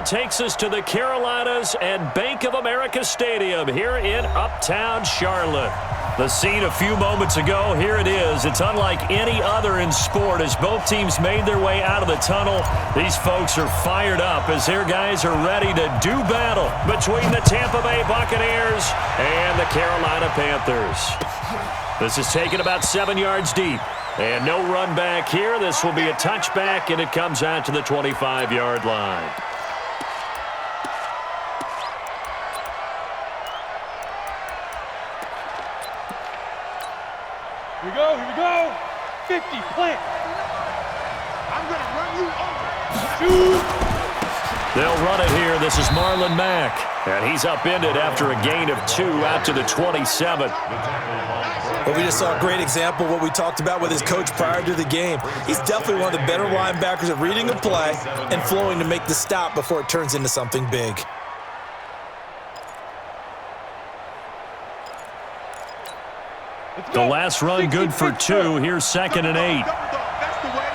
takes us to the Carolinas and Bank of America Stadium here in Uptown Charlotte. The scene a few moments ago, here it is. It's unlike any other in sport as both teams made their way out of the tunnel. These folks are fired up as their guys are ready to do battle between the Tampa Bay Buccaneers and the Carolina Panthers. This is taken about 7 yards deep. And no run back here. This will be a touchback, and it comes out to the 25-yard line. Here we go. 50, plant. I'm going to run you over. Shoot. They'll run it here. This is Marlon Mack. And he's upended after a gain of 2 out to the 27. Well, we just saw a great example of what we talked about with his coach prior to the game. He's definitely one of the better linebackers at reading a play and flowing to make the stop before it turns into something big. The last run good for 2. Here's 2nd and 8. That's the way.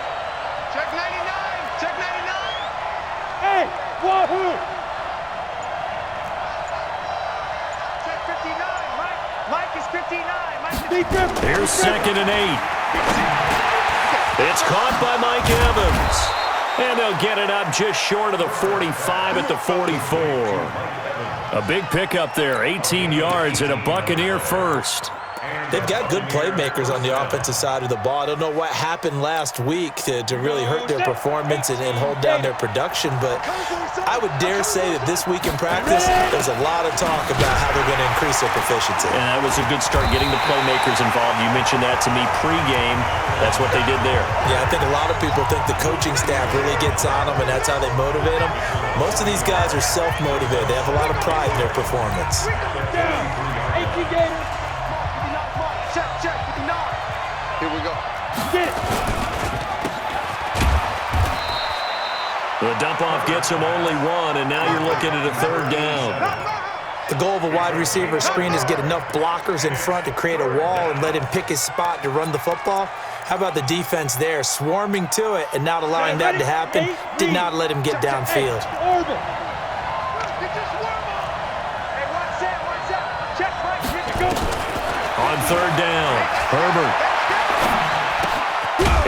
Check 99. Check 99. Hey, wahoo. Check 59. Mike is 59. Here's 2nd and 8. It's caught by Mike Evans. And they'll get it up just short of the 45 at the 44. A big pickup there, 18 yards and a Buccaneer first. They've got good playmakers on the offensive side of the ball. I don't know what happened last week to really hurt their performance and hold down their production, but I would dare say that this week in practice, there's a lot of talk about how they're going to increase their proficiency. And that was a good start, getting the playmakers involved. You mentioned that to me pregame. That's what they did there. Yeah, I think a lot of people think the coaching staff really gets on them, and that's how they motivate them. Most of these guys are self-motivated. They have a lot of pride in their performance. Check 59. Here we go. Get it. The dump-off gets him only 1, and now you're looking at a 3rd down. The goal of a wide receiver screen is get enough blockers in front to create a wall and let him pick his spot to run the football. How about the defense there, swarming to it and not allowing that to happen? Did not let him get downfield. On 3rd down, Herbert.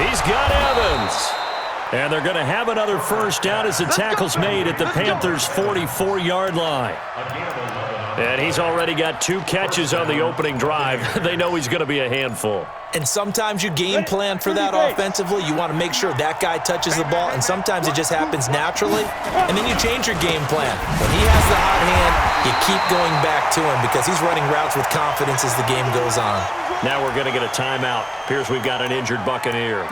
He's got Evans. And they're going to have another first down as the tackle's made at the Panthers' 44-yard line. And he's already got 2 catches on the opening drive. They know he's going to be a handful. And sometimes you game plan for that offensively. You want to make sure that guy touches the ball, and sometimes it just happens naturally. And then you change your game plan. When he has the hot hand, you keep going back to him because he's running routes with confidence as the game goes on. Now we're going to get a timeout. Appears we've got an injured Buccaneer.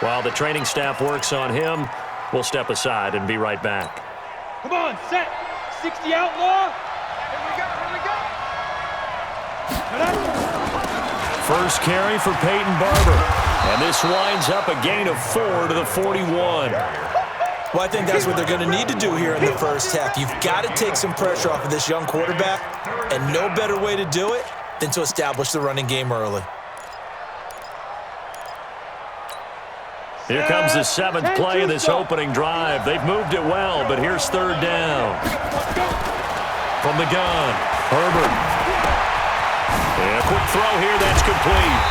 While the training staff works on him, we'll step aside and be right back. Come on, set. 60 outlaw. Here we go. First carry for Peyton Barber. And this winds up a gain of 4 to the 41. Well, I think that's what they're going to need to do here in the first half. You've got to take some pressure off of this young quarterback, and no better way to do it than to establish the running game early. Here comes the 7th play of this opening drive. They've moved it well, but here's 3rd down. From the gun, Herbert. And a quick throw here, that's complete.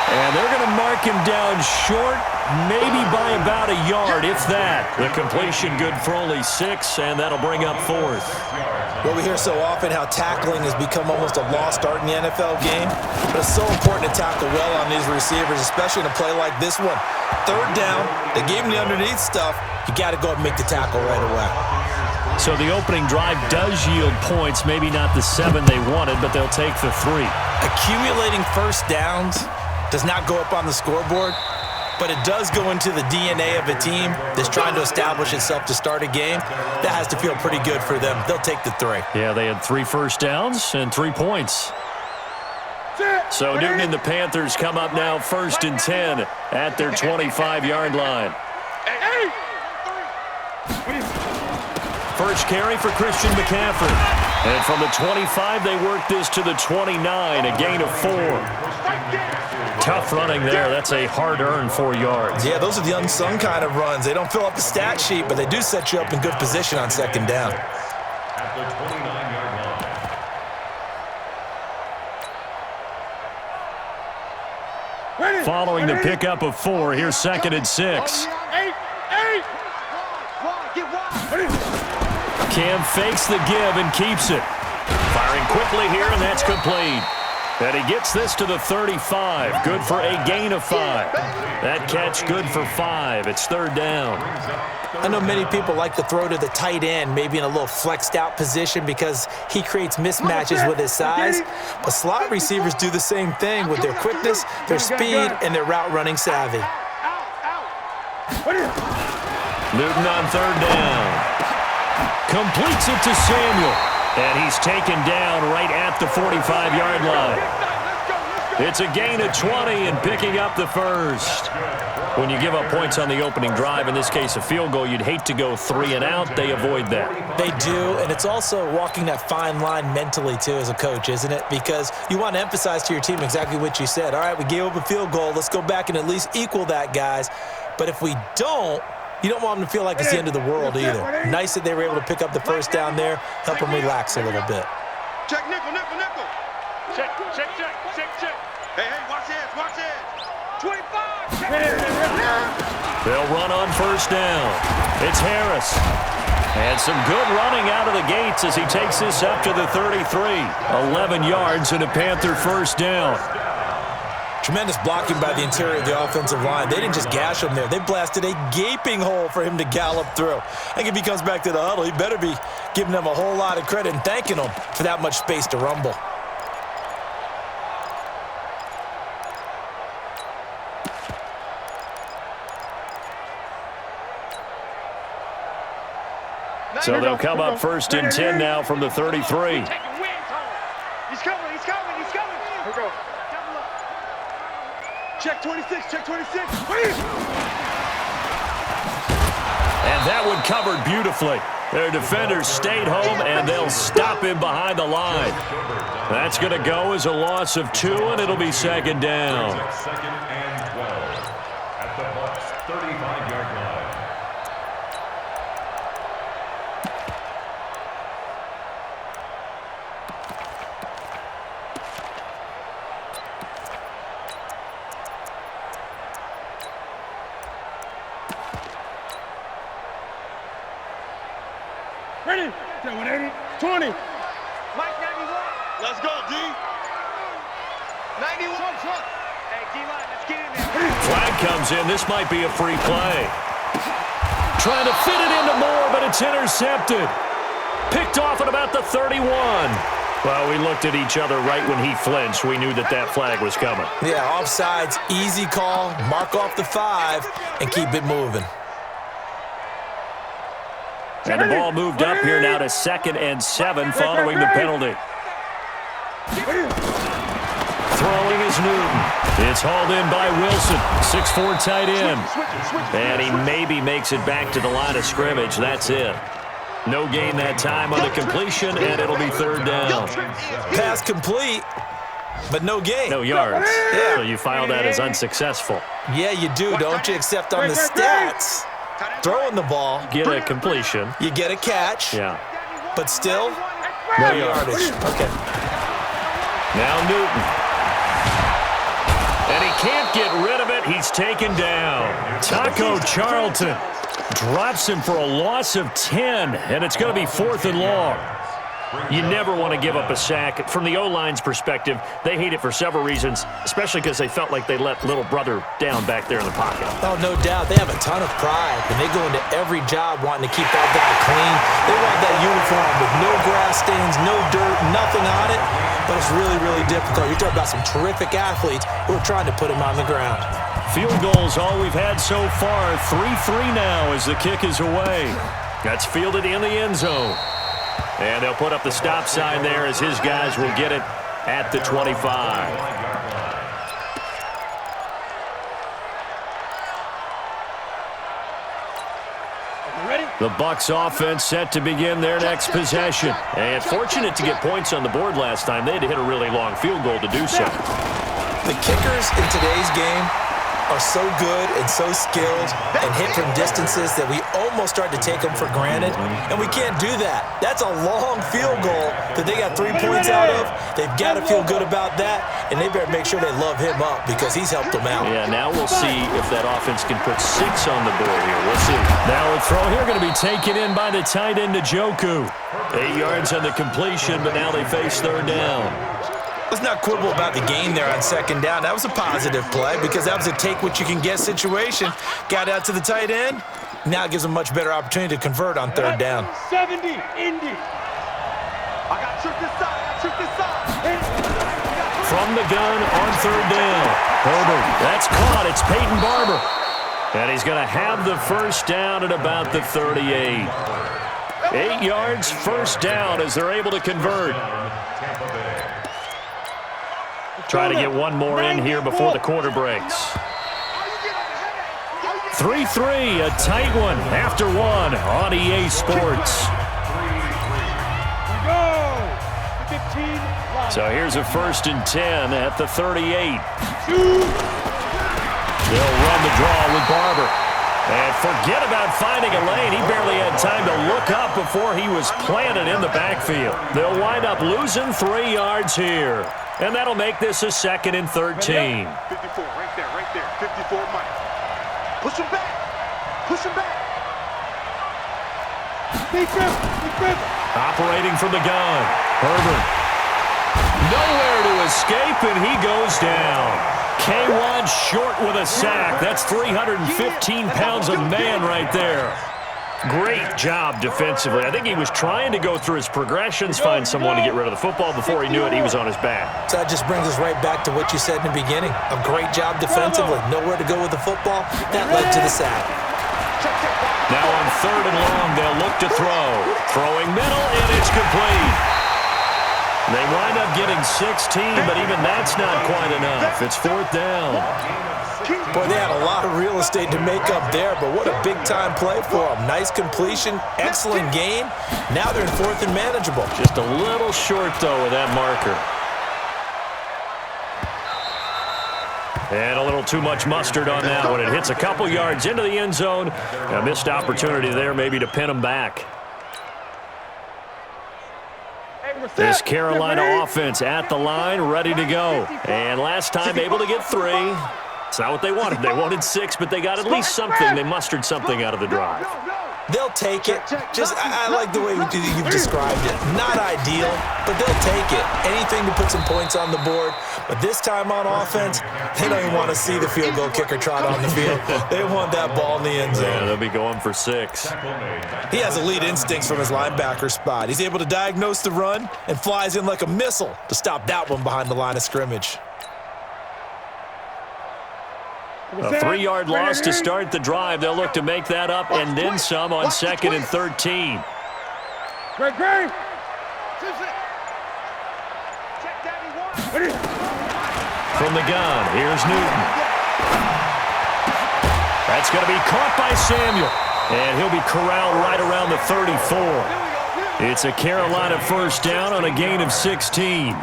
And they're going to mark him down short, maybe by about a yard, if that. The completion good for only 6, and that'll bring up 4th. Well, we hear so often how tackling has become almost a lost art in the NFL game, but it's so important to tackle well on these receivers, especially in a play like this one. 3rd down, they gave him the underneath stuff. You got to go and make the tackle right away. So the opening drive does yield points, maybe not the 7 they wanted, but they'll take the 3. Accumulating first downs does not go up on the scoreboard, but it does go into the DNA of a team that's trying to establish itself to start a game. That has to feel pretty good for them. They'll take the 3. Yeah, they had 3 first downs and 3 points. So Newton and the Panthers come up now 1st and 10 at their 25-yard line. First carry for Christian McCaffrey. And from the 25, they work this to the 29, a gain of 4. Tough running there. That's a hard-earned 4 yards. Yeah, those are the unsung kind of runs. They don't fill up the stat sheet, but they do set you up in good position on second down. At the 29-yard line. Following the pickup of 4, here's 2nd and 6. Cam fakes the give and keeps it. Firing quickly here, and that's complete. And he gets this to the 35. Good for a gain of 5. That catch good for 5. It's 3rd down. I know many people like to throw to the tight end, maybe in a little flexed out position because he creates mismatches with his size. But slot receivers do the same thing with their quickness, their speed, and their route running savvy. Newton on 3rd down. Completes it to Samuel. And he's taken down right at the 45-yard line. It's a gain of 20 and picking up the first. When you give up points on the opening drive, in this case a field goal, you'd hate to go 3 and out. They avoid that. They do, and it's also walking that fine line mentally, too, as a coach, isn't it? Because you want to emphasize to your team exactly what you said. All right, we gave up a field goal. Let's go back and at least equal that, guys. But if we don't, you don't want them to feel like it's the end of the world either. Nice that they were able to pick up the first down there, help them relax a little bit. Check nickel, nickel, nickel. Check. Hey, watch this. 25. They'll run on 1st down. It's Harris. And some good running out of the gates as he takes this up to the 33. 11 yards and a Panther 1st down. Tremendous blocking by the interior of the offensive line. They didn't just gash him there. They blasted a gaping hole for him to gallop through. I think if he comes back to the huddle, he better be giving them a whole lot of credit and thanking them for that much space to rumble. So they'll come up 1st and 10 now from the 33. He's coming. Here we go. Check 26. And that one covered beautifully. Their defenders stayed home, and they'll stop him behind the line. That's going to go as a loss of 2, and it'll be 2nd down. 2nd and 12 at the Bucs' 35-yard line. Ready? 180. 20. Mike 91. Let's go, D. 91. Hey, D-line, let's get in there. Flag comes in. This might be a free play. Trying to fit it into Moore, but it's intercepted. Picked off at about the 31. Well, we looked at each other right when he flinched. We knew that that flag was coming. Yeah, offsides, easy call, mark off the 5, and keep it moving. And the ball moved up here now to 2nd and 7 following the penalty. Throwing is Newton. It's hauled in by Wilson, 6'4" tight end. And he maybe makes it back to the line of scrimmage. That's it. No gain that time on the completion, and it'll be 3rd down. Pass complete, but no gain. No yards. Yeah. So you file that as unsuccessful. Yeah, you do, don't you? Except on the stats, throwing the ball, Get a completion. you get a catch, Yeah. but still, no yardage. Okay. Now Newton. And he can't get rid of it. He's taken down. Taco Charlton drops him for a loss of 10, and it's going to be 4th and long. You never want to give up a sack. From the O-line's perspective, they hate it for several reasons, especially because they felt like they let little brother down back there in the pocket. Oh, no doubt. They have a ton of pride, and they go into every job wanting to keep that guy clean. They want that uniform with no grass stains, no dirt, nothing on it, but it's really, really difficult. You're talking about some terrific athletes who are trying to put him on the ground. Field goals all we've had so far. 3-3 now as the kick is away. That's fielded in the end zone. And they'll put up the stop sign there as his guys will get it at the 25. The Bucs offense set to begin their next possession. And fortunate to get points on the board last time. They had to hit a really long field goal to do so. The kickers in today's game are so good and so skilled and hit from distances that we almost start to take them for granted, and we can't do that. That's a long field goal that they got 3 points out of. They've got to feel good about that, and they better make sure they love him up because he's helped them out. Yeah, now we'll see if that offense can put 6 on the board here. We'll see. Now a throw here going to be taken in by the tight end, Njoku. 8 yards on the completion, but now they face third down. Let's not quibble about the gain there on second down. That was a positive play because that was a take-what-you-can-get situation. Got out to the tight end. Now it gives them a much better opportunity to convert on third down. 70, Indy. I got trick this side. From the gun on third down. Herbert, that's caught. It's Peyton Barber. And he's going to have the first down at about the 38. 8 yards, first down as they're able to convert. Try to get one more in here before the quarter breaks. 3-3, a tight one after one on EA Sports. So here's a 1st and 10 at the 38. They'll run the draw with Barber. And forget about finding a lane. He barely had time to look up before he was planted in the backfield. They'll wind up losing 3 yards here. And that'll make this a 2nd and 13. 54, right there. 54, Mike. Push him back. Big grip. Operating from the gun. Herbert. Nowhere to escape, and he goes down. K1 short with a sack. That's 315 pounds of man right there. Great job defensively. I think he was trying to go through his progressions, find someone to get rid of the football. Before he knew it, he was on his back. So that just brings us right back to what you said in the beginning. A great job defensively. Nowhere to go with the football. That led to the sack. Now on 3rd and long, they'll look to throw. Throwing middle, and it's complete. They wind up getting 16, but even that's not quite enough. It's 4th down. Boy, they had a lot of real estate to make up there, but what a big-time play for them. Nice completion, excellent gain. Now they're in 4th and manageable. Just a little short, though, with that marker. And a little too much mustard on that one. It hits a couple yards into the end zone. A missed opportunity there maybe to pin them back. This Carolina offense at the line, ready to go. And last time able to get 3. It's not what they wanted. They wanted 6, but they got at least something. They mustered something out of the drive. They'll take it. I like the way you've described it. Not ideal, but they'll take it. Anything to put some points on the board. But this time on offense, they don't even want to see the field goal kicker trot on the field. They want that ball in the end zone. Yeah, they'll be going for 6. He has elite instincts from his linebacker spot. He's able to diagnose the run and flies in like a missile to stop that one behind the line of scrimmage. A 3-yard loss to start the drive. They'll look to make that up and then some on 2nd and 13. Great. From the gun, here's Newton. That's going to be caught by Samuel. And he'll be corralled right around the 34. It's a Carolina first down on a gain of 16.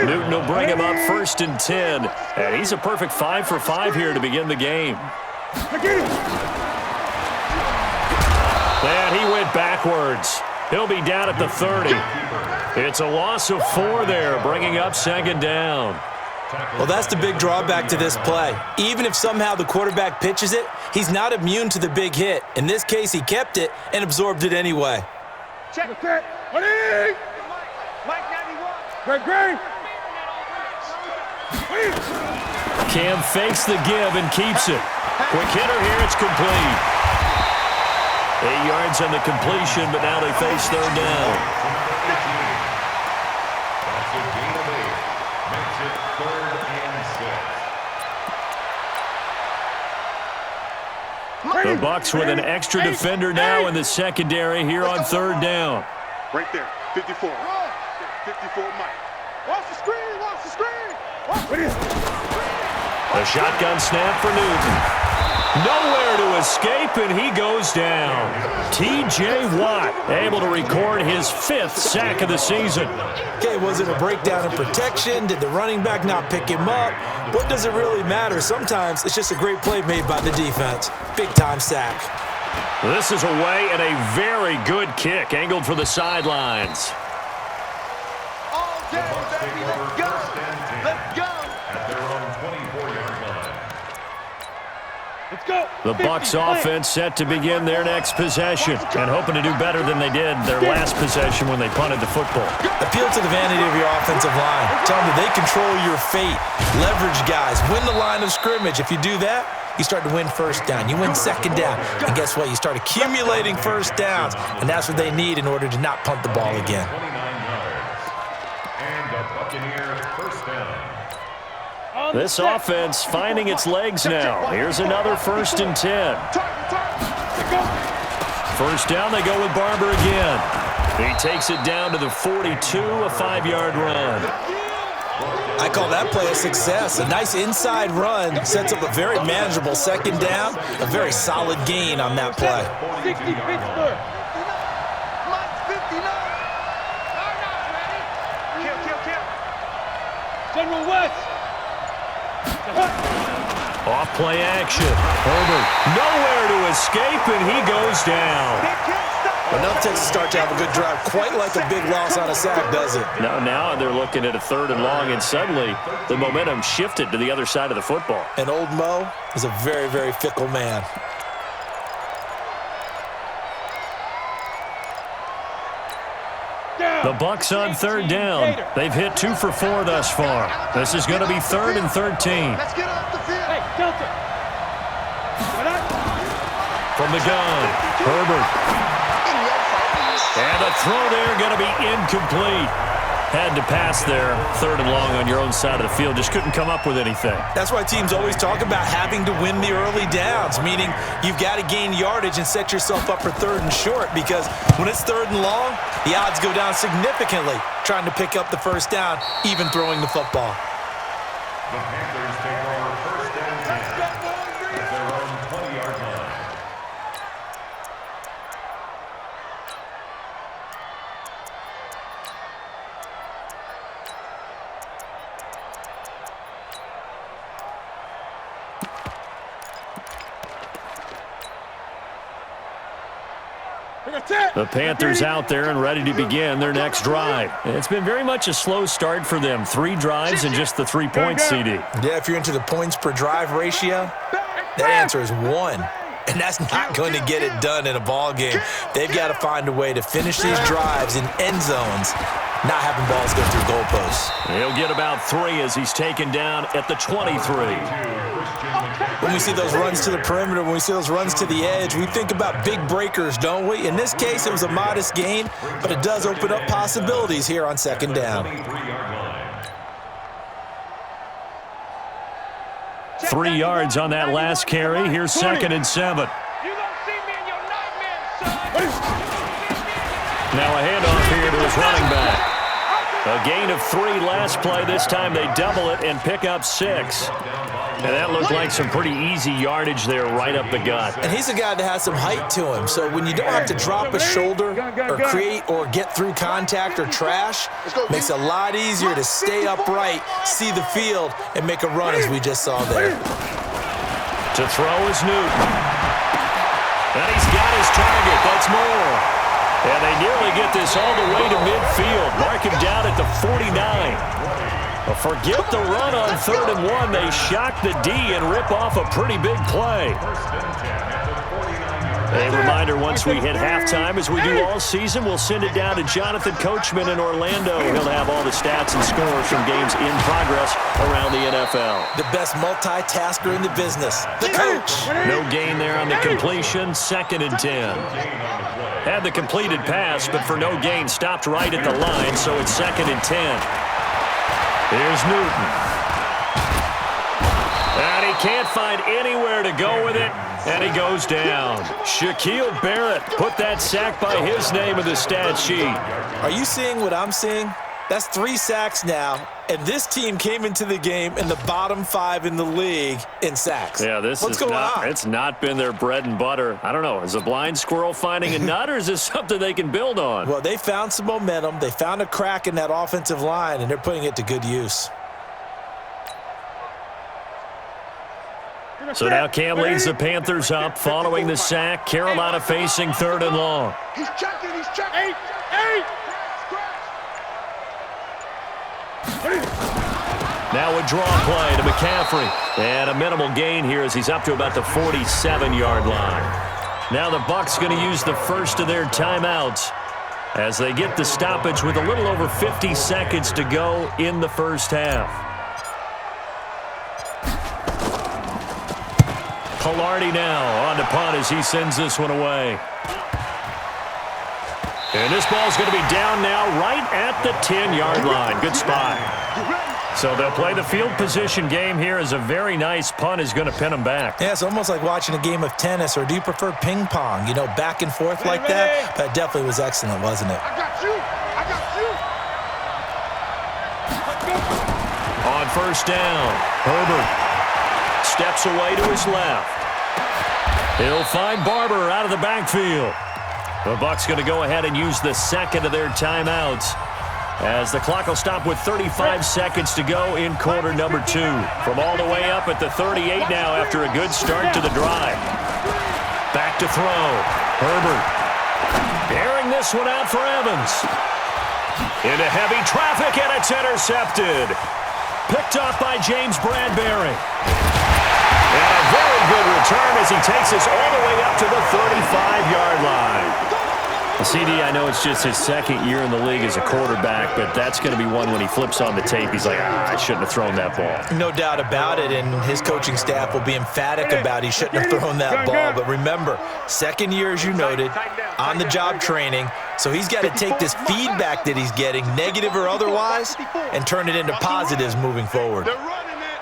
Newton will bring him up 1st and 10. And he's a perfect 5 for 5 here to begin the game. And he went backwards. He'll be down at the 30. It's a loss of 4 there, bringing up 2nd down. Well, that's the big drawback to this play. Even if somehow the quarterback pitches it, he's not immune to the big hit. In this case, he kept it and absorbed it anyway. Check. Ready? Mike 91. Great. Cam fakes the give and keeps it. Quick hitter here, it's complete. 8 yards on the completion, but now they face third down. That's a gain of 8. Makes it 3rd and 6. The Bucs with an extra defender now in the secondary here on third down. Right there, 54. 54, Mike. Watch the screen. A shotgun snap for Newton. Nowhere to escape, and he goes down. T.J. Watt able to record his 5th sack of the season. Okay, was it a breakdown in protection? Did the running back not pick him up? What does it really matter? Sometimes it's just a great play made by the defense. Big-time sack. This is away and a very good kick angled for the sidelines. All day, baby, let's go. Let's go. At their own 24-yard line. Let's go. The Bucs offense set to begin their next possession and hoping to do better than they did their last possession when they punted the football. Appeal to the vanity of your offensive line. Tell them that they control your fate. Leverage guys. Win the line of scrimmage. If you do that, you start to win first down. You win second down. And guess what? You start accumulating first downs. And that's what they need in order to not punt the ball again. 29 yards. And the Buccaneers first down. This offense finding its legs now. Here's another 1st and 10. First down, they go with Barber again. He takes it down to the 42, a 5-yard run. I call that play a success. A nice inside run sets up a very manageable second down. A very solid gain on that play. 60 Pittsburgh. General West. Off play action. Herbert nowhere to escape, and he goes down. Enough takes to start to have a good drive. Quite like a big loss on a sack, does it? Now they're looking at a 3rd and long, and suddenly the momentum shifted to the other side of the football. And old Mo is a very, very fickle man. The Bucs on 3rd down. They've hit 2 for 4 thus far. This is going to be 3rd and 13. Let's get off the field. Hey, Delta. From the gun, Herbert. And the throw there going to be incomplete. Had to pass there, 3rd and long on your own side of the field. Just couldn't come up with anything. That's why teams always talk about having to win the early downs, meaning you've got to gain yardage and set yourself up for 3rd and short, because when it's 3rd and long, the odds go down significantly trying to pick up the first down, even throwing the football. The Panthers take over first and 10 at their own 20-yard line. The Panthers out there and ready to begin their next drive. It's been very much a slow start for them. 3 drives and just the 3 points, CD. Yeah, if you're into the points per drive ratio, that answer is 1. And that's not going to get it done in a ball game. They've got to find a way to finish these drives in end zones, not having balls go through goalposts. He'll get about 3 as he's taken down at the 23. When we see those runs to the perimeter, when we see those runs to the edge, we think about big breakers, don't we? In this case, it was a modest gain, but it does open up possibilities here on 2nd down. 3 yards on that last carry. Here's 2nd and 7. Now a handoff here to his running back. A gain of 3 last play. This time they double it and pick up 6. And that looked like some pretty easy yardage there right up the gut. And he's a guy that has some height to him. So when you don't have to drop a shoulder or create or get through contact or trash, makes it a lot easier to stay upright, see the field, and make a run as we just saw there. To throw is Newton. And he's got his target. That's more. And they nearly get this all the way to midfield. Mark him down at the 49. Well, forget the run on 3rd and 1. They shock the D and rip off a pretty big play. A reminder, once we hit halftime, as we do all season, we'll send it down to Jonathan Coachman in Orlando. He'll have all the stats and scores from games in progress around the NFL. The best multitasker in the business, the coach. No gain there on the completion, 2nd and 10. Had the completed pass, but for no gain, stopped right at the line, so it's 2nd and 10. Here's Newton. And he can't find anywhere to go with it, and he goes down. Shaquille Barrett put that sack by his name in the stat sheet. Are you seeing what I'm seeing? That's 3 sacks now, and this team came into the game in the bottom 5 in the league in sacks. Yeah, What's going on? It's not been their bread and butter. I don't know. Is a blind squirrel finding a nut, or is this something they can build on? Well, they found some momentum. They found a crack in that offensive line, and they're putting it to good use. So now Cam leads the Panthers up following the sack. Carolina facing 3rd and long. He's checking. He's checking. 8. Now a draw play to McCaffrey. And a minimal gain here as he's up to about the 47-yard line. Now the Bucs going to use the first of their timeouts as they get the stoppage with a little over 50 seconds to go in the first half. Pilardi now on to punt as he sends this one away. And this ball's going to be down now right at the 10-yard line. Good spot. So they'll play the field position game here as a very nice punt is going to pin them back. Yeah, it's almost like watching a game of tennis, or do you prefer ping pong? You know, back and forth like that? That definitely was excellent, wasn't it? I got you. On first down, Herbert steps away to his left. He'll find Barber out of the backfield. The Bucs going to go ahead and use the second of their timeouts as the clock will stop with 35 seconds to go in quarter number 2. From all the way up at the 38 now after a good start to the drive. Back to throw. Herbert airing this one out for Evans. Into heavy traffic, and it's intercepted. Picked off by James Bradbury. And a very good return as he takes us all the way up to the 35-yard line. CD, I know it's just his second year in the league as a quarterback, but that's going to be one when he flips on the tape. He's like, I shouldn't have thrown that ball. No doubt about it, and his coaching staff will be emphatic about he shouldn't have thrown that ball. But remember, second year, as you noted, on-the-job training, so he's got to take this feedback that he's getting, negative or otherwise, and turn it into positives moving forward. They're running it.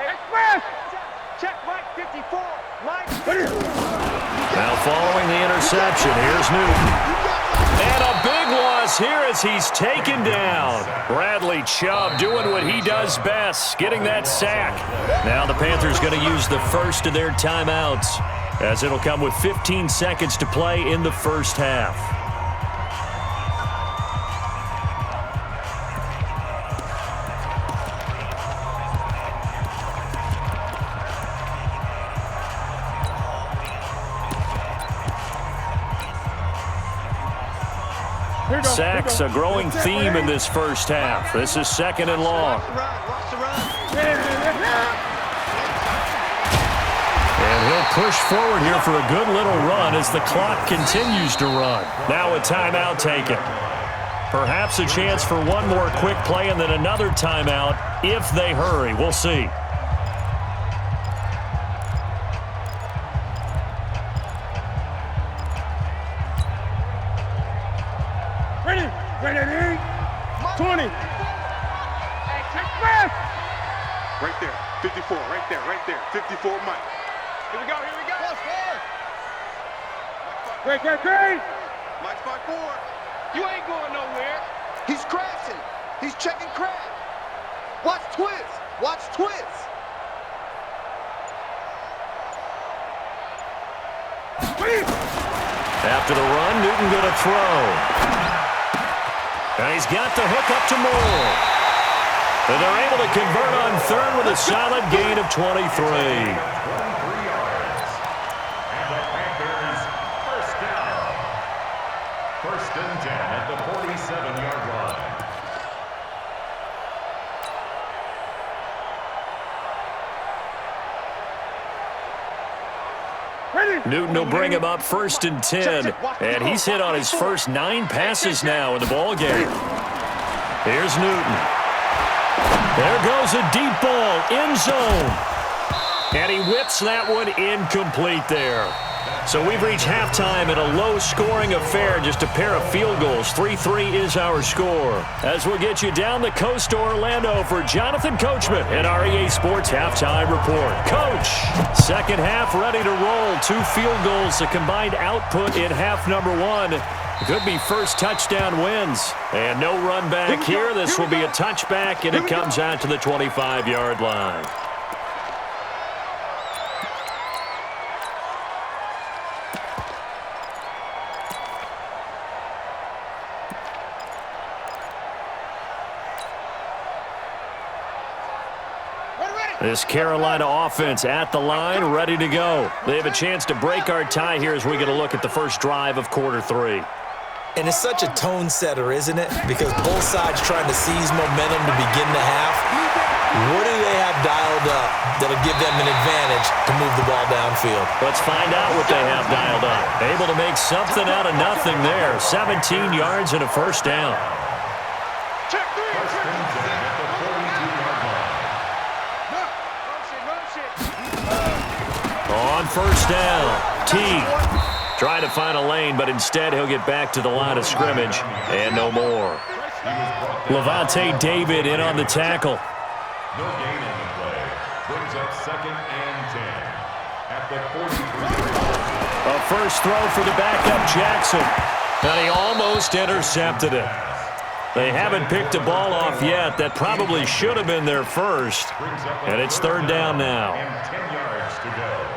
Express. Check Mike 54. Now following the interception, here's Newton. And a big loss here as he's taken down. Bradley Chubb doing what he does best, getting that sack. Now the Panthers going to use the first of their timeouts as it'll come with 15 seconds to play in the first half. Sacks, a growing theme in this first half. This is 2nd and long. And he'll push forward here for a good little run as the clock continues to run. Now a timeout taken. Perhaps a chance for one more quick play and then another timeout if they hurry. We'll see. Ready, 20. Right there, 54, right there, 54, Mike. Here we go. Plus 4. Great. Mike's by 4. You ain't going nowhere. He's crashing. He's checking crash. Watch twist. After the run, Newton going to throw. And he's got the hook up to Moore. And they're able to convert on third with a solid gain of 23. 23 yards. And the Panthers first down. 1st and 10 at the 47-yard line. Newton will bring him up 1st and 10. And he's hit on his first 9 passes now in the ball game. Here's Newton. There goes a deep ball, end zone. And he whips that one incomplete there. So we've reached halftime in a low-scoring affair, just a pair of field goals. 3-3 is our score. As we'll get you down the coast to Orlando for Jonathan Coachman and our EA Sports Halftime Report. Coach, second half ready to roll. 2 field goals, the combined output in half number 1. Could be first touchdown wins. And no run back here. This will be a touchback, and it comes out to the 25-yard line. This Carolina offense at the line, ready to go. They have a chance to break our tie here as we get a look at the first drive of quarter 3. And it's such a tone setter, isn't it? Because both sides trying to seize momentum to begin the half. What do they have dialed up that'll give them an advantage to move the ball downfield? Let's find out what they have dialed up. Able to make something out of nothing there. 17 yards and a first down. On first down, T trying to find a lane, but instead he'll get back to the line of scrimmage and no more. Levante David in on the tackle. No gain on the play. Brings up 2nd and 10 at the 43. A first throw for the backup Jackson, and he almost intercepted it. They haven't picked a ball off yet. That probably should have been their first, and it's 3rd down now. And 10 yards to go.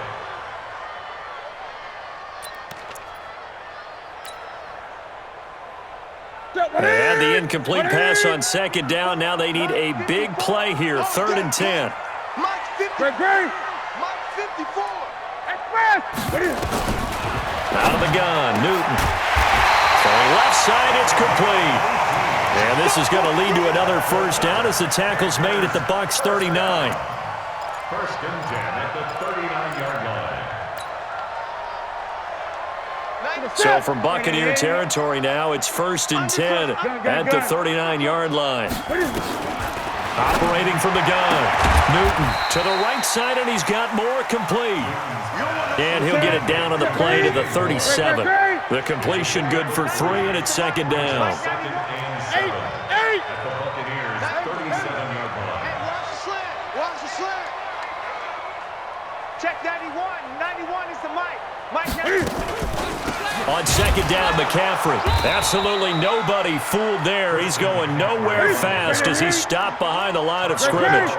They had the incomplete pass on 2nd down. Now they need a big play here, 3rd and 10. Mike 54. Out of the gun, Newton. So left side, it's complete. And this is going to lead to another first down as the tackle's made at the Bucs 39. 1st and 10 at the 39-yard line. So from Buccaneer territory now, it's 1st and 10 at the 39-yard line. Operating from the gun, Newton to the right side, and he's got more complete. And he'll get it down on the play to the 37. The completion good for 3, and it's 2nd down. 2nd and 7 at the Buccaneers' 37-yard line. Hey, watch the slant. Watch the slant. Check 91. 91 is the Mike. Mike 91. On 2nd down, McCaffrey. Absolutely nobody fooled there. He's going nowhere fast as he's stopped behind the line of scrimmage.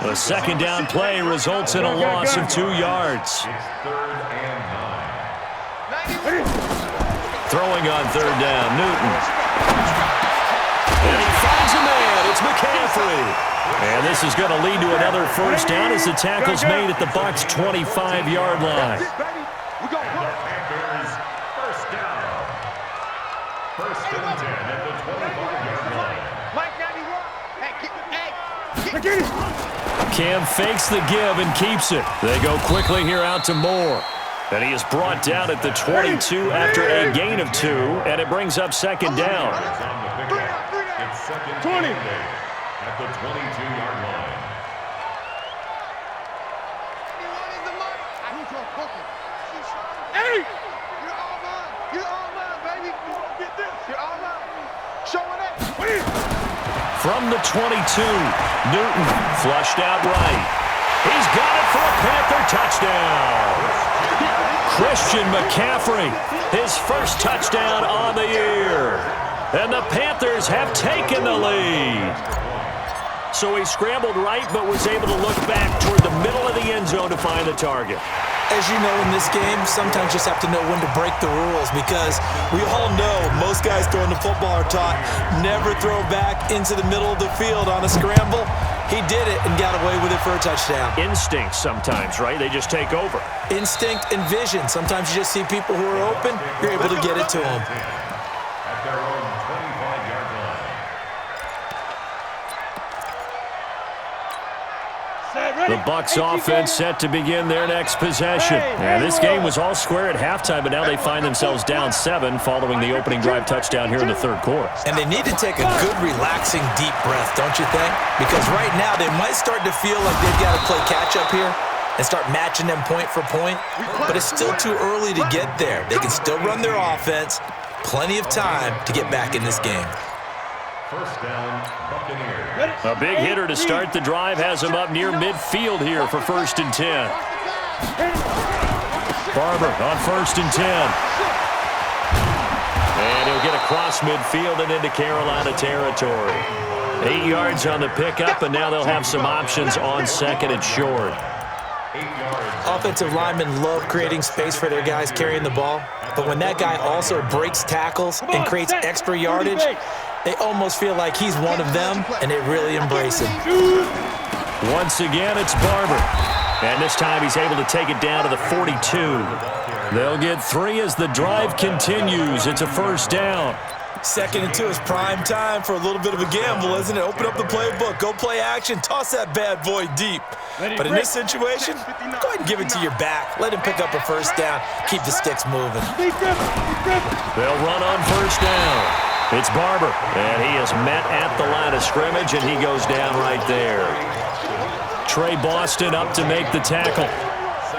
The 2nd down play results in a loss of 2 yards. It's 3rd and 9. Throwing on 3rd down, Newton. And he finds a man. It's McCaffrey. And this is going to lead to another first down as the tackle's made at the Bucs' 25-yard line. And the Panthers first down. 1st and 10 at the 25-yard line. Mike 91. Hey. Cam fakes the give and keeps it. They go quickly here out to Moore. And he is brought down at the 22 after a gain of 2, and it brings up 2nd down. It's on the pickup. It's 2nd and 8 at the 22-yard line. 91 is the Mike. I need your cookie. Hey! You're all mine. You're all mine, baby. Get this. You're all mine. Showing up. From the 22, Newton flushed out right. He's got it for a Panther touchdown. Christian McCaffrey, his first touchdown on the year. And the Panthers have taken the lead. So he scrambled right, but was able to look back toward the middle of the end zone to find the target. As you know, in this game, sometimes you just have to know when to break the rules because we all know most guys throwing the football are taught never throw back into the middle of the field on a scramble. He did it and got away with it for a touchdown. Instinct sometimes, right? They just take over. Instinct and vision. Sometimes you just see people who are open, you're able to get it to them. At their own 25-yard line. The Bucs offense set to begin their next possession. And this game was all square at halftime, but now they find themselves down 7 following the opening drive touchdown here in the 3rd quarter. And they need to take a good, relaxing, deep breath, don't you think? Because right now they might start to feel like they've got to play catch-up here. and start matching them point for point, but it's still too early to get there. They can still run their offense. Plenty of time to get back in this game. First down, Buccaneers. A big hitter to start the drive has him up near midfield here for 1st and 10. Barber on 1st and 10. And he'll get across midfield and into Carolina territory. 8 yards on the pickup, and now they'll have some options on 2nd and short. Offensive linemen love creating space for their guys carrying the ball, but when that guy also breaks tackles and creates extra yardage, they almost feel like he's one of them, and they really embrace him. Once again, it's Barber. And this time he's able to take it down to the 42. They'll get 3 as the drive continues. It's a 1st down. 2nd and 2 is prime time for a little bit of a gamble, isn't it? Open up the playbook, go play action, toss that bad boy deep. But in this situation, go ahead and give it to your back. Let him pick up a 1st down. Keep the sticks moving. They'll run on 1st down. It's Barber, and he is met at the line of scrimmage, and he goes down right there. Trey Boston up to make the tackle.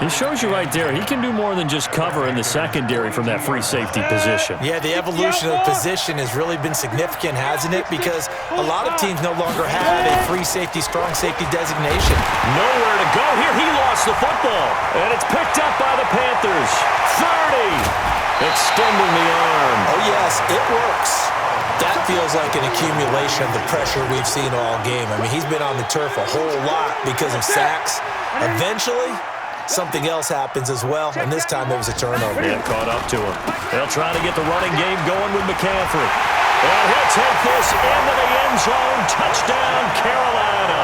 He shows you right there, he can do more than just cover in the secondary from that free safety position. Yeah, the evolution of the position has really been significant, hasn't it? Because a lot of teams no longer have a free safety, strong safety designation. Nowhere to go here. He lost the football, and it's picked up by the Panthers. 30, extending the arm. Oh, yes, it works. That feels like an accumulation of the pressure we've seen all game. I mean, he's been on the turf a whole lot because of sacks. Eventually, something else happens as well, and this time it was a turnover. Yeah, caught up to him. They'll try to get the running game going with McCaffrey. And he'll take this into the end zone. Touchdown, Carolina.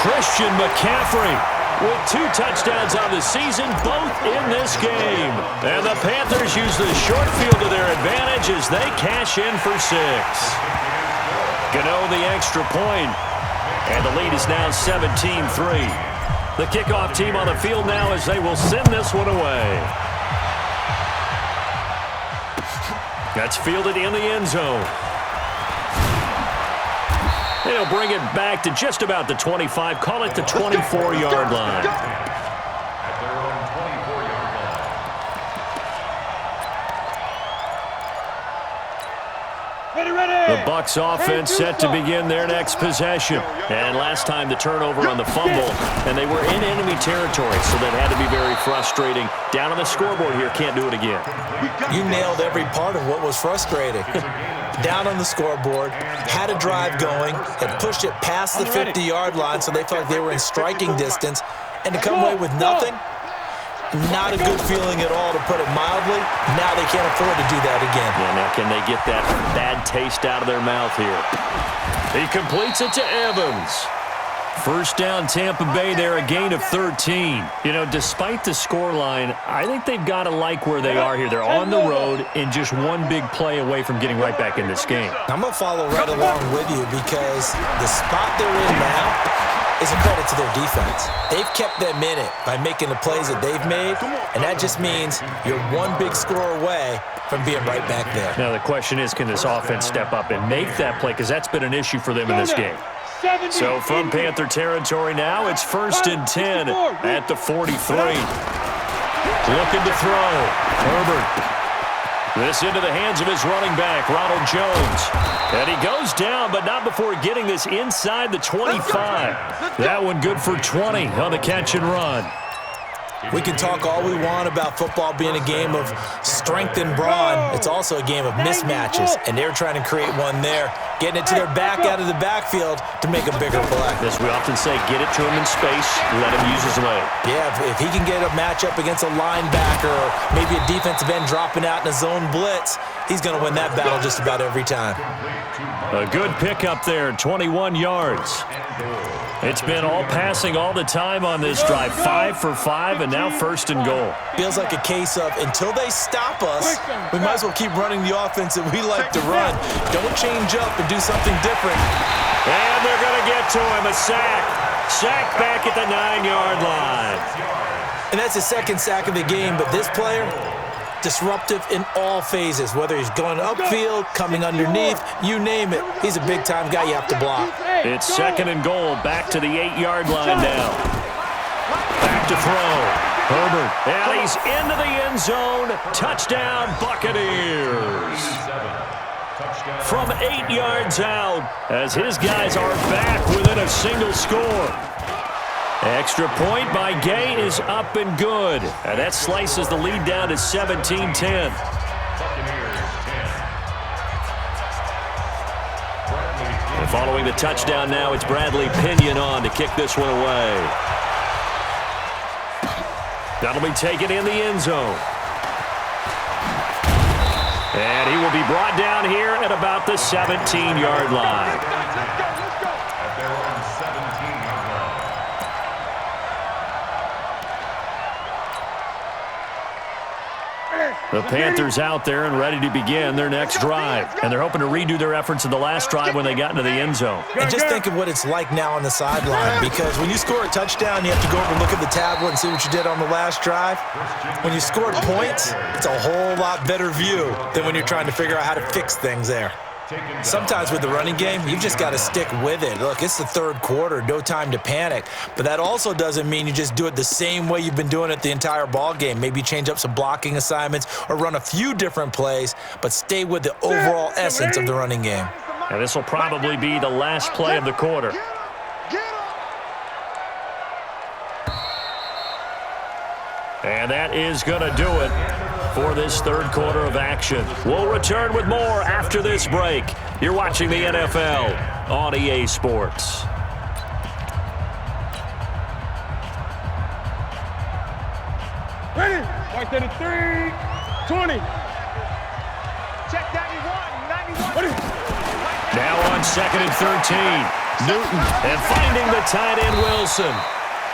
Christian McCaffrey with 2 touchdowns on the season, both in this game. And the Panthers use the short field to their advantage as they cash in for 6. Gano the extra point, and the lead is now 17-3. The kickoff team on the field now as they will send this one away. That's fielded in the end zone. They'll bring it back to just about the 25, call it the 24-yard line. At their own 24-yard line. The Bucs offense set to begin their next possession. And last time the turnover on the fumble, and they were in enemy territory, so that had to be very frustrating. Down on the scoreboard here, can't do it again. You nailed every part of what was frustrating. Down on the scoreboard, had a drive going, had pushed it past the 50-yard line so they felt like they were in striking distance, and to come away with nothing, not a good feeling at all, to put it mildly. Now they can't afford to do that again. Yeah, now can they get that bad taste out of their mouth here? He completes it to Evans. 1st down, Tampa Bay there, a gain of 13. You know, despite the scoreline, I think they've got to like where they are here. They're on the road and just one big play away from getting right back in this game. I'm going to follow right along with you because the spot they're in now is a credit to their defense. They've kept them in it by making the plays that they've made, and that just means you're one big score away from being right back there. Now the question is, can this offense step up and make that play? Because that's been an issue for them in this game. So from Panther territory now, it's 1st and 10 at the 43. Looking to throw. Herbert. This into the hands of his running back, Ronald Jones. And he goes down, but not before getting this inside the 25. That one good for 20 on the catch and run. We can talk all we want about football being a game of strength and brawn. It's also a game of mismatches, and they're trying to create one there, getting it to their back out of the backfield to make a bigger play. As we often say, get it to him in space, let him use his leg. Yeah, if he can get a matchup against a linebacker or maybe a defensive end dropping out in a zone blitz, he's going to win that battle just about every time. A good pickup there, 21 yards. It's been all passing all the time on this drive. 5 for 5, and now 1st and goal. Feels like a case of until they stop us, we might as well keep running the offense that we like to run. Don't change up and do something different. And they're going to get to him, a sack. Sack back at the 9-yard line. And that's the 2nd sack of the game, but this player, disruptive in all phases, whether he's going upfield, coming underneath, you name it. He's a big-time guy you have to block. It's 2nd and goal, back to the 8-yard line now. Back to throw. Herbert, and he's into the end zone. Touchdown, Buccaneers. From 8 yards out, as his guys are back within a single score. Extra point by Gay is up and good. And that slices the lead down to 17-10. And following the touchdown now, it's Bradley Pinion on to kick this one away. That'll be taken in the end zone. And he will be brought down here at about the 17-yard line. The Panthers out there and ready to begin their next drive. And they're hoping to redo their efforts in the last drive when they got into the end zone. And just think of what it's like now on the sideline, because when you score a touchdown, you have to go over and look at the tablet and see what you did on the last drive. When you scored points, it's a whole lot better view than when you're trying to figure out how to fix things there. Sometimes with the running game, you've just got to stick with it. Look, it's the third quarter, no time to panic. But that also doesn't mean you just do it the same way you've been doing it the entire ball game. Maybe change up some blocking assignments or run a few different plays, but stay with the overall essence of the running game. And this will probably be the last play of the quarter. And that is going to do it for this third quarter of action. We'll return with more after this break. You're watching the NFL on EA Sports. Ready? Mark that at 3, 20. Check 91, 91. Ready? Now on 2nd and 13. Newton and finding the tight end Wilson.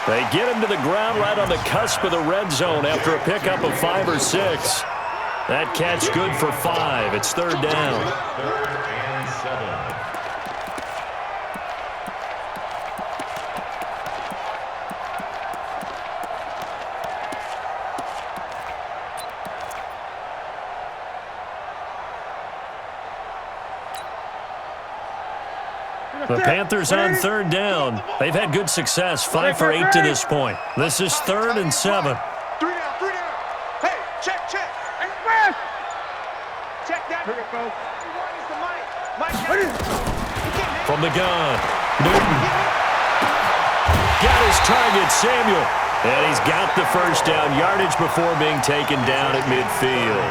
They get him to the ground right on the cusp of the red zone after a pickup of 5 or 6. That catch good for 5. It's third down. 3rd and 7. The Panthers on third down. They've had good success, 5 for 8 to this point. This is 3rd and 7. 3 down, 3 down. Hey, check. Express. Check that. Bring it, folks. One is the mic. Mike, Ready? From the gun, Newton. Got his target, Samuel. And he's got the first down yardage before being taken down at midfield.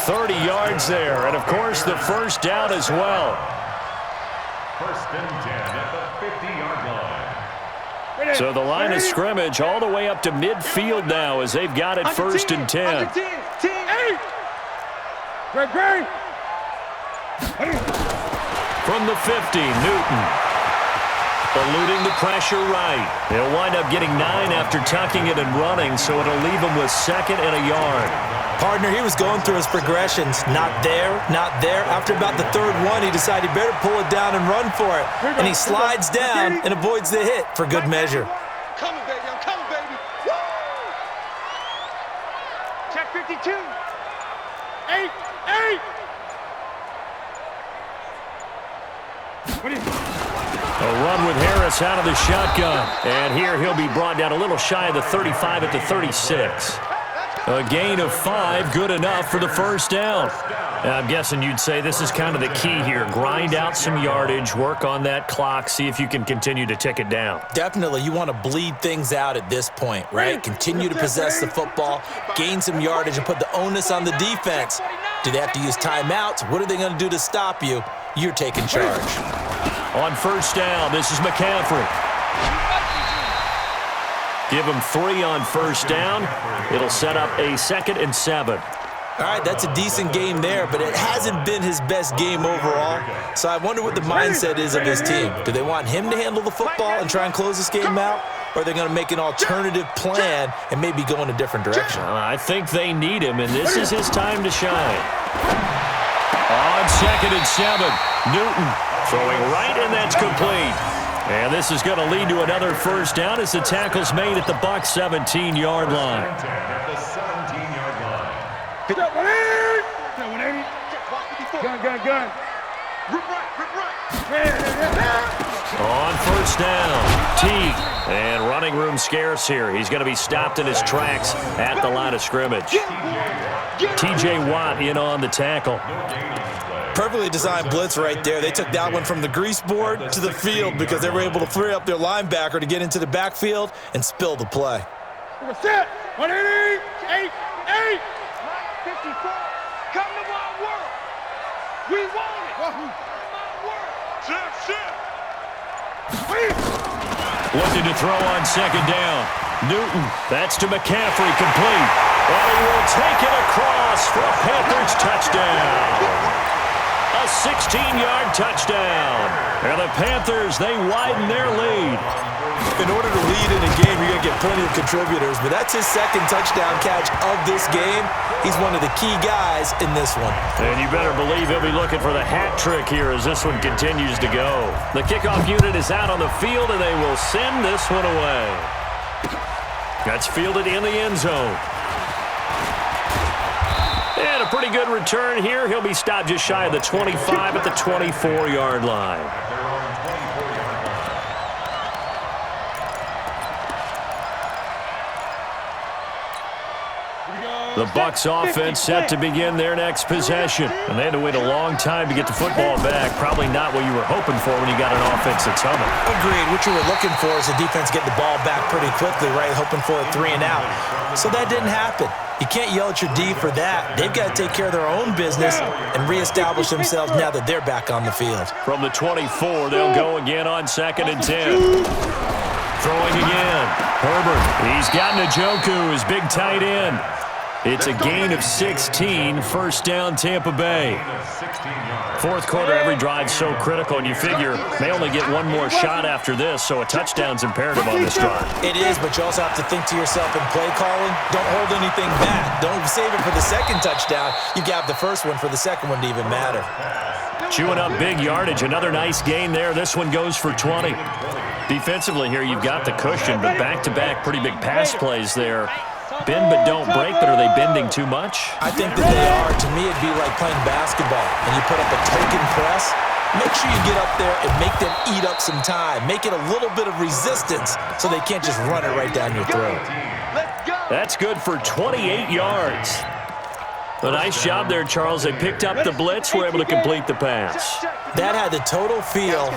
30 yards there, and of course the first down as well. 1st and 10 at the 50-yard line. Ready? So the line of Ready? scrimmage all the way up to midfield now as they've got it 1st and 10. Under 10, 10. 8. Great. Ready? From the 50, Newton. Eluding the pressure right. He'll wind up getting 9 after tucking it and running, so it'll leave him with 2nd and a yard. Partner, he was going through his progressions. Not there, not there. After about the 3rd one, he decided he better pull it down and run for it. And he slides down and avoids the hit for good measure. Coming, baby. I'm coming, baby. Woo! Check 52. 8. Ready? A run with Harris out of the shotgun. And here he'll be brought down a little shy of the 35 at the 36. A gain of 5, good enough for the first down. I'm guessing you'd say this is kind of the key here. Grind out some yardage, work on that clock, see if you can continue to tick it down. Definitely, you want to bleed things out at this point, right? Continue to possess the football, gain some yardage, and put the onus on the defense. Do they have to use timeouts? What are they going to do to stop you? You're taking charge. On first down, this is McCaffrey. Give him 3 on first down. It'll set up a 2nd and 7. All right, that's a decent game there, but it hasn't been his best game overall. So I wonder what the mindset is of his team. Do they want him to handle the football and try and close this game out? Or are they going to make an alternative plan and maybe go in a different direction? I think they need him, and this is his time to shine. On 2nd and 7, Newton throwing right, and that's complete. And this is going to lead to another first down as the tackle's made at the Bucs 17-yard line. At the 17-yard line. Pick up 180. 180. Gun. Rip right. Yeah. On first down, Teague. And running room scarce here. He's going to be stopped in his tracks at the line of scrimmage. T.J. Watt in on the tackle. Perfectly designed blitz right there. They took that one from the grease board to the field because they were able to free up their linebacker to get into the backfield and spill the play. Set. 180. 8. 8. 54. Come to my world. We want it. My world. Set. Looking to throw on second down. Newton, that's to McCaffrey, complete. And he will take it across for a Panthers touchdown. A 16-yard touchdown. And the Panthers, they widen their lead. In order to lead in a game, you're going to get plenty of contributors, but that's his second touchdown catch of this game. He's one of the key guys in this one. And you better believe he'll be looking for the hat trick here as this one continues to go. The kickoff unit is out on the field, and they will send this one away. That's fielded in the end zone. And a pretty good return here. He'll be stopped just shy of the 25 at the 24-yard line. The Bucs offense set to begin their next possession. And they had to wait a long time to get the football back. Probably not what you were hoping for when you got an offense that's humming. Agreed. What you were looking for is the defense getting the ball back pretty quickly, right? Hoping for a 3 and out. So that didn't happen. You can't yell at your D for that. They've got to take care of their own business and reestablish themselves now that they're back on the field. From the 24, they'll go again on 2nd and 10. Throwing again. Herbert. He's got Njoku, his big tight end. It's a gain of 16, first down Tampa Bay. Fourth quarter, every drive's so critical, and you figure they only get one more shot after this, so a touchdown's imperative on this drive. It is, but you also have to think to yourself in play calling, don't hold anything back. Don't save it for the second touchdown. You got the first one for the second one to even matter. Chewing up big yardage, another nice gain there. This one goes for 20. Defensively here, you've got the cushion, but back-to-back pretty big pass plays there. Bend but don't break, but are they bending too much? I think that they are. To me, it'd be like playing basketball, and you put up a token press. Make sure you get up there and make them eat up some time. Make it a little bit of resistance so they can't just run it right down your throat. That's good for 28 yards. A nice job there, Charles. They picked up the blitz, were able to complete the pass. That had the total feel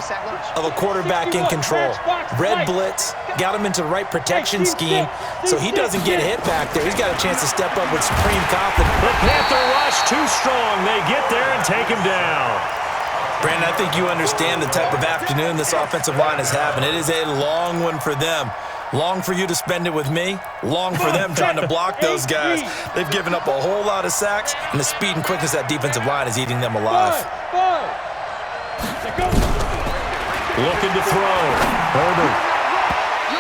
of a quarterback in control. Red blitz, got him into the right protection scheme, so he doesn't get hit back there. He's got a chance to step up with supreme confidence. The Panther rush too strong. They get there and take him down. Brandon, I think you understand the type of afternoon this offensive line is having. It is a long one for them. Long for you to spend it with me. Long for them trying to block those guys. They've given up a whole lot of sacks, and the speed and quickness of that defensive line is eating them alive. Looking to throw. Herbert.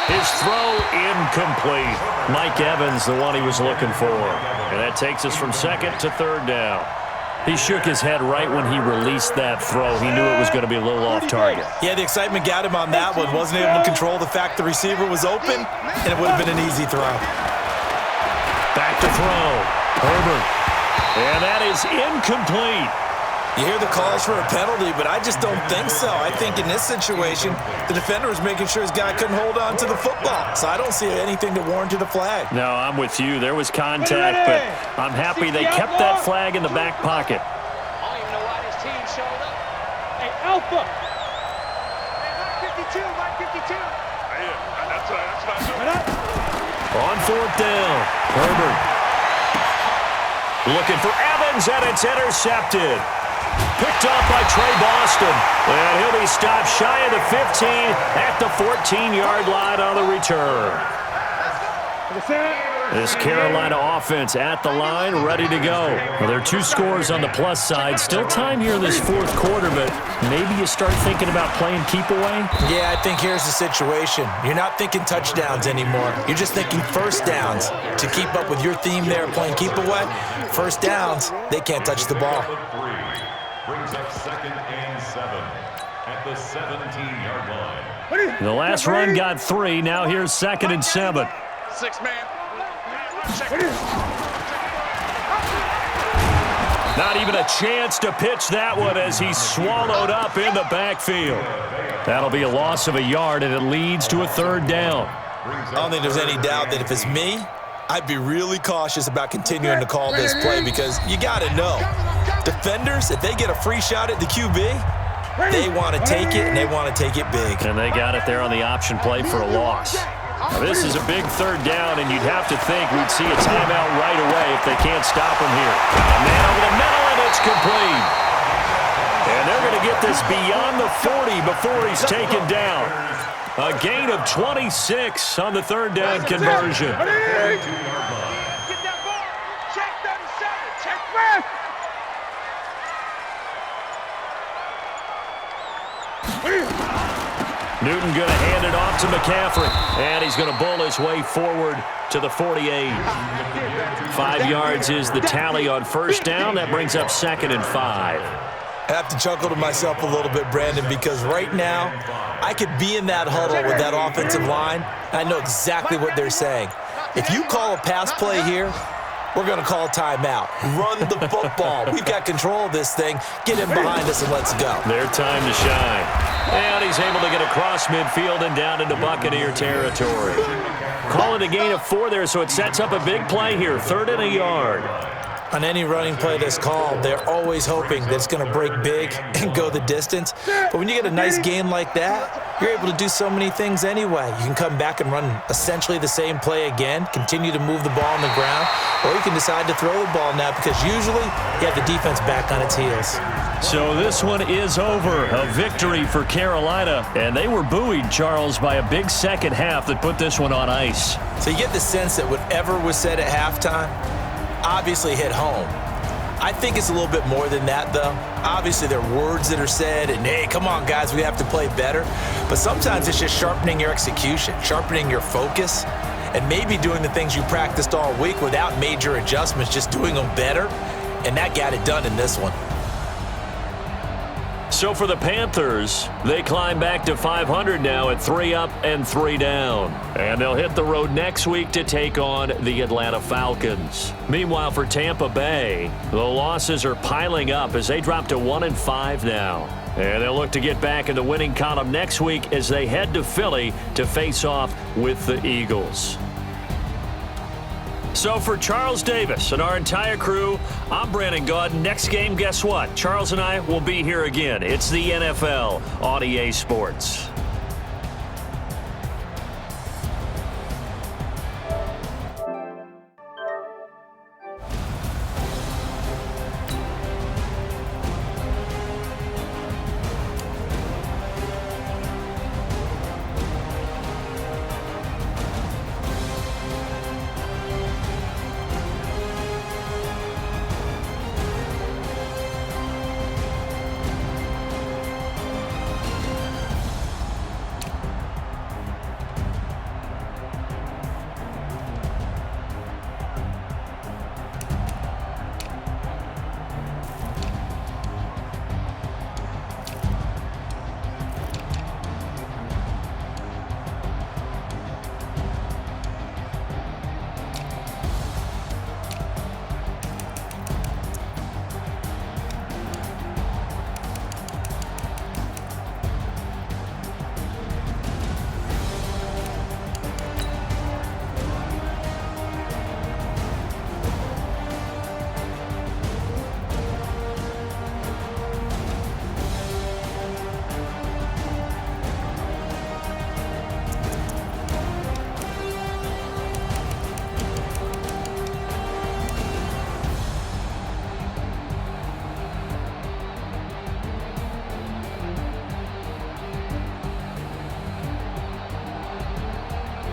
His throw incomplete. Mike Evans, the one he was looking for. And that takes us from second to third down. He shook his head right when he released that throw. He knew it was going to be a little off target. Yeah, the excitement got him on that one. Wasn't able to control the fact the receiver was open, and it would have been an easy throw. Back to throw. Herbert. And that is incomplete. You hear the calls for a penalty, but I just don't think so. I think in this situation, the defender was making sure his guy couldn't hold on to the football. So I don't see anything to warrant a flag. No, I'm with you. There was contact, but I'm happy they kept that flag in the back pocket. I don't even know why this team showed up. Hey, Alpha. Hey, 52, 52. That's not good. On fourth down, Herbert. Looking for Evans, and it's intercepted. Picked off by Trey Boston. And he'll be stopped shy of the 15 at the 14-yard line on the return. This Carolina offense at the line, ready to go. Well, there are two scores on the plus side. Still time here in this fourth quarter, but maybe you start thinking about playing keep away? Yeah, I think here's the situation. You're not thinking touchdowns anymore. You're just thinking first downs. To keep up with your theme there, playing keep away, first downs, they can't touch the ball. Brings up 2nd and 7 at the 17-yard line. The last run got 3. Now here's 2nd and 7. 6 man. Not even a chance to pitch that one as he's swallowed up in the backfield. That'll be a loss of a yard, and it leads to a third down. I don't think there's any doubt that if it's me, I'd be really cautious about continuing to call this play because you got to know, defenders, if they get a free shot at the QB, they want to take it, and they want to take it big. And they got it there on the option play for a loss. Now, this is a big third down, and you'd have to think we'd see a timeout right away if they can't stop him here. A man over the middle, and it's complete. And they're going to get this beyond the 40 before he's taken down. A gain of 26 on the third down conversion. Get that ball. Check 37. Check left. Newton going to hand it off to McCaffrey, and he's going to bull his way forward to the 48. 5 yards is the tally on first down. That brings up 2nd and 5. I have to chuckle to myself a little bit, Brandon, because right now I could be in that huddle with that offensive line. I know exactly what they're saying. If you call a pass play here, we're going to call a timeout. Run the football. We've got control of this thing. Get in behind us and let's go. Their time to shine. And he's able to get across midfield and down into Buccaneer territory. Call it a gain of 4 there, so it sets up a big play here. 3rd and a yard. On any running play that's called, they're always hoping that it's going to break big and go the distance. But when you get a nice gain like that, you're able to do so many things anyway. You can come back and run essentially the same play again, continue to move the ball on the ground, or you can decide to throw the ball now because usually you have the defense back on its heels. So this one is over. A victory for Carolina. And they were buoyed, Charles, by a big second half that put this one on ice. So you get the sense that whatever was said at halftime obviously hit home. I think it's a little bit more than that, though. Obviously, there are words that are said, and hey, come on, guys, we have to play better. But sometimes it's just sharpening your execution, sharpening your focus, and maybe doing the things you practiced all week without major adjustments, just doing them better. And that got it done in this one. So for the Panthers, they climb back to 500 now at 3 up and 3 down. And they'll hit the road next week to take on the Atlanta Falcons. Meanwhile, for Tampa Bay, the losses are piling up as they drop to 1-5 now. And they'll look to get back in the winning column next week as they head to Philly to face off with the Eagles. So for Charles Davis and our entire crew, I'm Brandon Gaudin. Next game, guess what? Charles and I will be here again. It's the NFL on EA Sports.